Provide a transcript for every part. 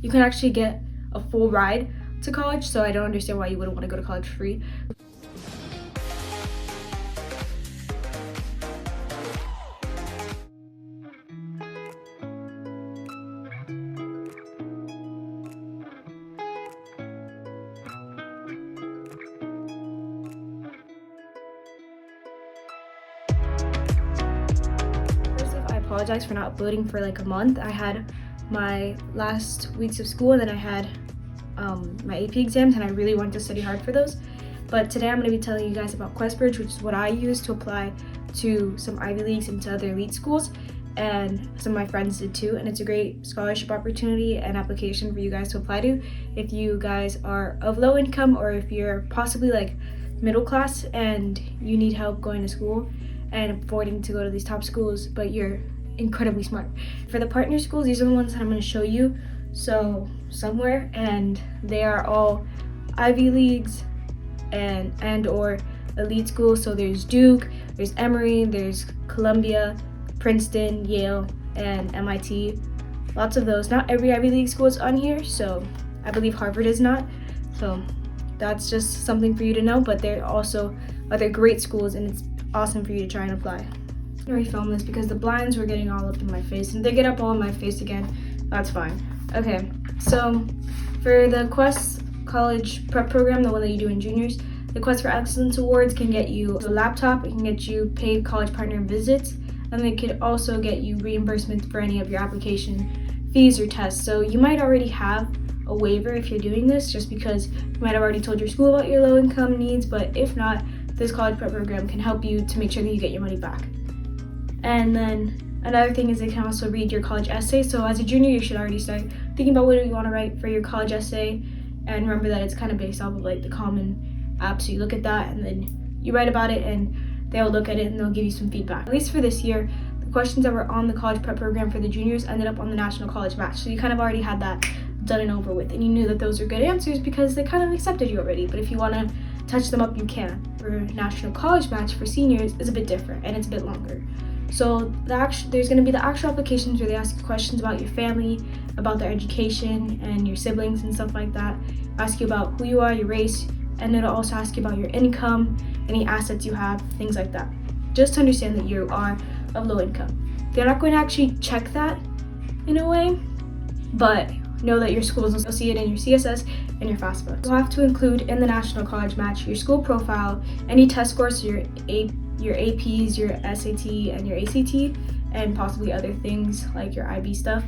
you can actually get a full ride to college, so I don't understand why you wouldn't want to go to college free. I apologize for not uploading for like a month. I had my last weeks of school and then I had my AP exams, and I really wanted to study hard for those. But today I'm going to be telling you guys about QuestBridge, which is what I use to apply to some Ivy Leagues and to other elite schools, and some of my friends did too. And it's a great scholarship opportunity and application for you guys to apply to if you guys are of low income, or if you're possibly like middle class and you need help going to school and affording to go to these top schools, but you're incredibly smart. For the partner schools, these are the ones that I'm going to show you somewhere, and they are all Ivy Leagues and or elite schools. So there's Duke, there's Emory, there's Columbia, Princeton, Yale, and MIT. Lots of those. Not every Ivy League school is on here, so I believe Harvard is not. So that's just something for you to know, but there are also other great schools, and it's awesome for you to try and apply. I'm gonna refilm this because the blinds were getting all up in my face, and if they get up all in my face again, that's fine. Okay, so for the Quest College Prep Program, the one that you do in juniors, the Quest for Excellence Awards can get you a laptop, it can get you paid college partner visits, and it could also get you reimbursement for any of your application fees or tests. So you might already have a waiver if you're doing this, just because you might have already told your school about your low income needs, but if not, this college prep program can help you to make sure that you get your money back. And then another thing is they can also read your college essay. So as a junior, you should already start thinking about what you want to write for your college essay, and remember that it's kind of based off of like the Common App. So you look at that and then you write about it, and they'll look at it and they'll give you some feedback. At least for this year, the questions that were on the college prep program for the juniors ended up on the National College Match. So you kind of already had that done and over with, and you knew that those are good answers because they kind of accepted you already. But if you want to touch them up, you can. For National College Match for seniors is a bit different, and it's a bit longer. So there's going to be the actual applications where they ask you questions about your family, about their education and your siblings and stuff like that. Ask you about who you are, your race, and it'll also ask you about your income, any assets you have, things like that. Just to understand that you are of low income. They're not going to actually check that in a way, but know that your schools will see it in your CSS and your FAFSA. You'll have to include in the National College Match your school profile, any test scores, your APs, your SAT, and your ACT, and possibly other things like your IB stuff.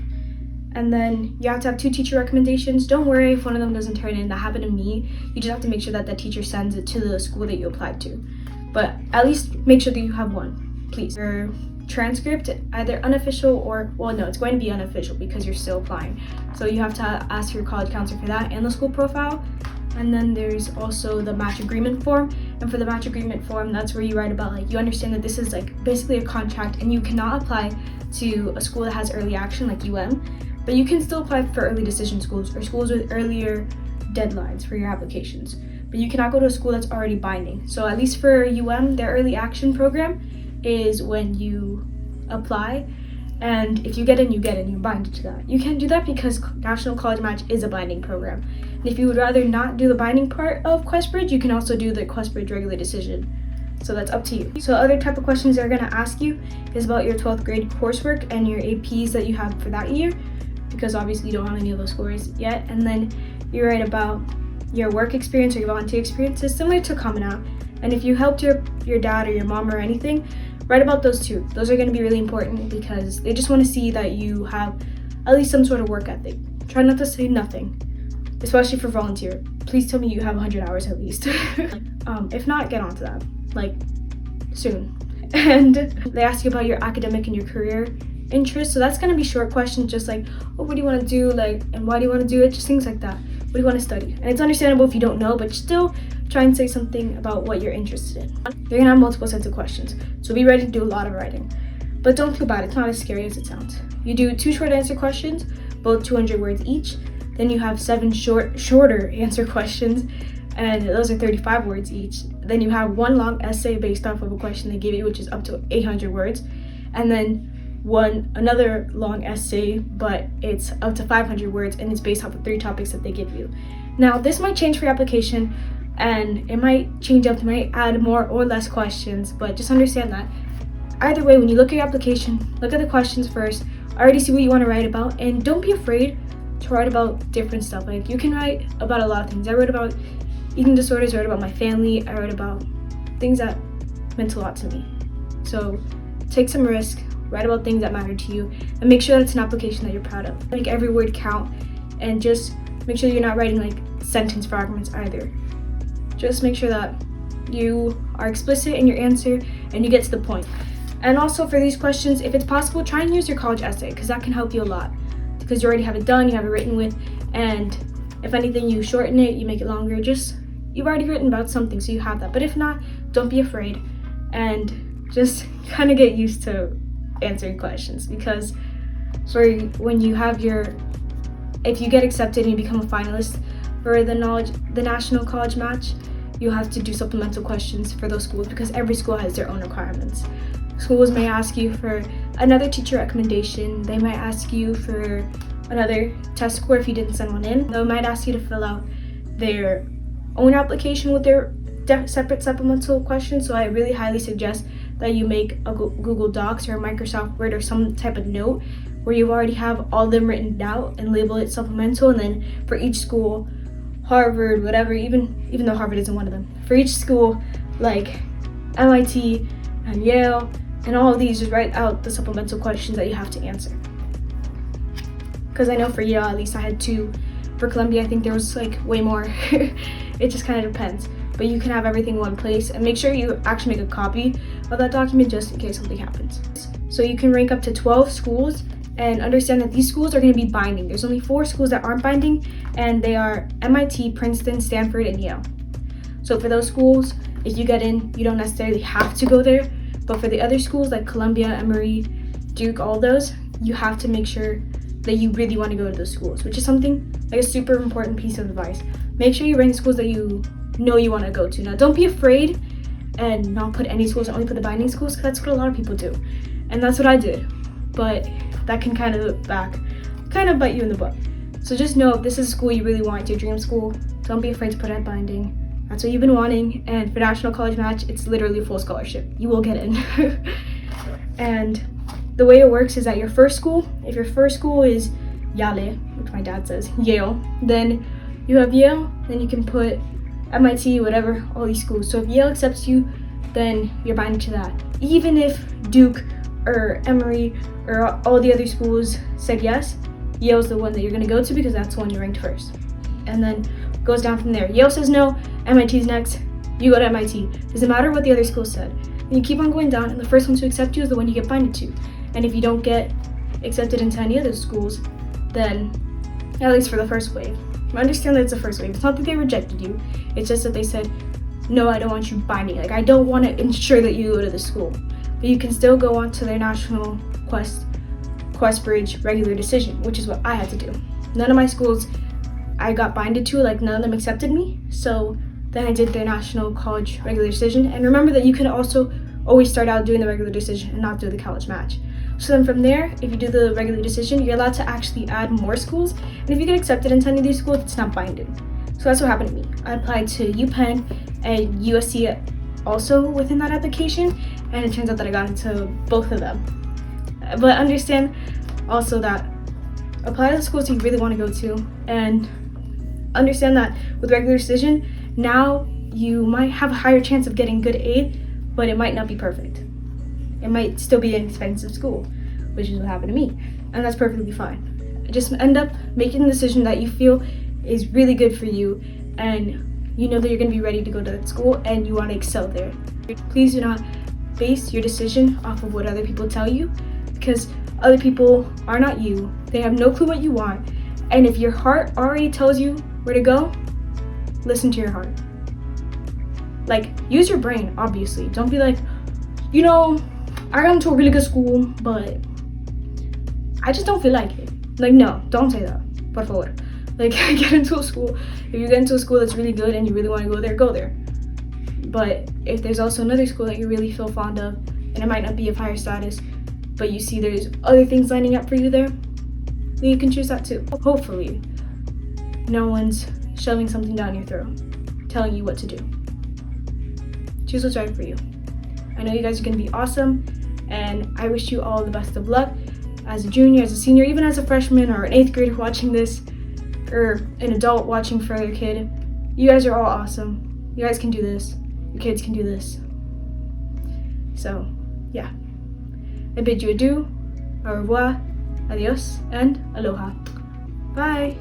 And then you have to have 2 teacher recommendations. Don't worry if one of them doesn't turn in. That happened to me. You just have to make sure that that teacher sends it to the school that you applied to. But at least make sure that you have one, please. Your transcript, either unofficial or, well, no, it's going to be unofficial because you're still applying. So you have to ask your college counselor for that and the school profile. And then there's also the match agreement form. And for the match agreement form, that's where you write about, like, you understand that this is like basically a contract and you cannot apply to a school that has early action like UM, but you can still apply for early decision schools or schools with earlier deadlines for your applications. But you cannot go to a school that's already binding. So at least for UM, their early action program is when you apply, and if you get in, you're binded to that. You can't do that because National College Match is a binding program. And if you would rather not do the binding part of QuestBridge, you can also do the QuestBridge regular decision. So that's up to you. So other type of questions they're going to ask you is about your 12th grade coursework and your APs that you have for that year, because obviously you don't have any of those scores yet. And then you write about your work experience or your volunteer experiences, similar to Common App. And if you helped your dad or your mom or anything, write about those too. Those are going to be really important because they just want to see that you have at least some sort of work ethic. Try not to say nothing, especially for volunteer. Please tell me you have 100 hours at least. If not, get onto that, like, soon. And they ask you about your academic and your career interests. So that's going to be short questions, just like, oh, what do you want to do, like, and why do you want to do it? Just things like that. What do you want to study? And it's understandable if you don't know, but still try and say something about what you're interested in. You're going to have multiple sets of questions, so be ready to do a lot of writing. But don't feel bad, it's not as scary as it sounds. You do 2 short answer questions, both 200 words each. Then you have 7 shorter answer questions, and those are 35 words each. Then you have 1 long essay based off of a question they give you, which is up to 800 words. And then another long essay, but it's up to 500 words and it's based off of 3 topics that they give you. Now, this might change for your application and it might change up, it might add more or less questions, but just understand that either way, when you look at your application, look at the questions first, already see what you want to write about, and don't be afraid to write about different stuff. Like, you can write about a lot of things. I wrote about eating disorders, I wrote about my family, I wrote about things that meant a lot to me. So take some risk, write about things that matter to you, and make sure that it's an application that you're proud of. Make every word count, and just make sure you're not writing like sentence fragments either. Just make sure that you are explicit in your answer and you get to the point. And also for these questions, if it's possible, try and use your college essay, because that can help you a lot. Because you already have it done, you have it written with, and if anything, you shorten it, you make it longer, you've already written about something, so you have that. But if not, don't be afraid, and just kind of get used to answering questions, because for when you have if you get accepted and you become a finalist for the national college match, you have to do supplemental questions for those schools, because every school has their own requirements. Schools may ask you for another teacher recommendation, they might ask you for another test score if you didn't send one in, they might ask you to fill out their own application with their separate supplemental questions. So I really highly suggest that you make a Google Docs or a Microsoft Word or some type of note where you already have all of them written out and label it supplemental, and then for each school, Harvard, whatever, even though Harvard isn't one of them, for each school like MIT and Yale and all of these, just write out the supplemental questions that you have to answer. Because I know for Yale, at least I had 2. For Columbia, I think there was like way more. It just kind of depends. But you can have everything in one place, and make sure you actually make a copy of that document just in case something happens. So you can rank up to 12 schools, and understand that these schools are going to be binding. There's only 4 schools that aren't binding, and they are MIT, Princeton, Stanford, and Yale. So for those schools, if you get in, you don't necessarily have to go there. But for the other schools like Columbia, Emory, Duke, all those, you have to make sure that you really want to go to those schools, which is something like a super important piece of advice. Make sure you rank schools that you know you want to go to. Now, don't be afraid and not put any schools, only put the binding schools, because that's what a lot of people do. And that's what I did. But that can kind of bite you in the butt. So just know, if this is a school you really want, your dream school, don't be afraid to put it at binding. That's what you've been wanting. And for National College Match, it's literally a full scholarship. You will get in. And the way it works is that your first school, if your first school is Yale, which my dad says, Yale, then you have Yale, then you can put MIT, whatever, all these schools. So if Yale accepts you, then you're binding to that. Even if Duke or Emory or all the other schools said yes, Yale's the one that you're going to go to, because that's the one you ranked first. And then goes down from there. Yale says no, MIT's next, you go to MIT. Doesn't matter what the other schools said. And you keep on going down, and the first one to accept you is the one you get binded to. And if you don't get accepted into any other schools, then, at least for the first wave, understand that it's the first wave. It's not that they rejected you, it's just that they said, no, I don't want you binding. Like, I don't want to ensure that you go to the school. But you can still go on to their national QuestBridge regular decision, which is what I had to do. None of my schools I got binded to, like none of them accepted me. So then I did their national college regular decision. And remember that you can also always start out doing the regular decision and not do the college match. So then from there, if you do the regular decision, you're allowed to actually add more schools. And if you get accepted into any of these schools, it's not binding. So that's what happened to me. I applied to UPenn and USC also within that application, and it turns out that I got into both of them. But understand also that apply to the schools you really want to go to, and understand that with regular decision, now you might have a higher chance of getting good aid, but it might not be perfect. It might still be an expensive school, which is what happened to me, and that's perfectly fine. Just end up making the decision that you feel is really good for you, and you know that you're going to be ready to go to that school and you want to excel there. Please do not base your decision off of what other people tell you, because other people are not you. They have no clue what you want, and if your heart already tells you where to go, listen to your heart. Like, use your brain, obviously. Don't be like, you know, I got into a really good school, but I just don't feel like it. Like, no, don't say that, por favor. Like, get into a school. If you get into a school that's really good and you really want to go there, go there. But if there's also another school that you really feel fond of, and it might not be of higher status, but you see there's other things lining up for you there, then you can choose that too. Hopefully, no one's shoving something down your throat, telling you what to do. Choose what's right for you. I know you guys are going to be awesome, and I wish you all the best of luck as a junior, as a senior, even as a freshman or an 8th grader watching this, or an adult watching for their kid. You guys are all awesome. You guys can do this. Your kids can do this. So, yeah. I bid you adieu, au revoir, adios, and aloha. Bye!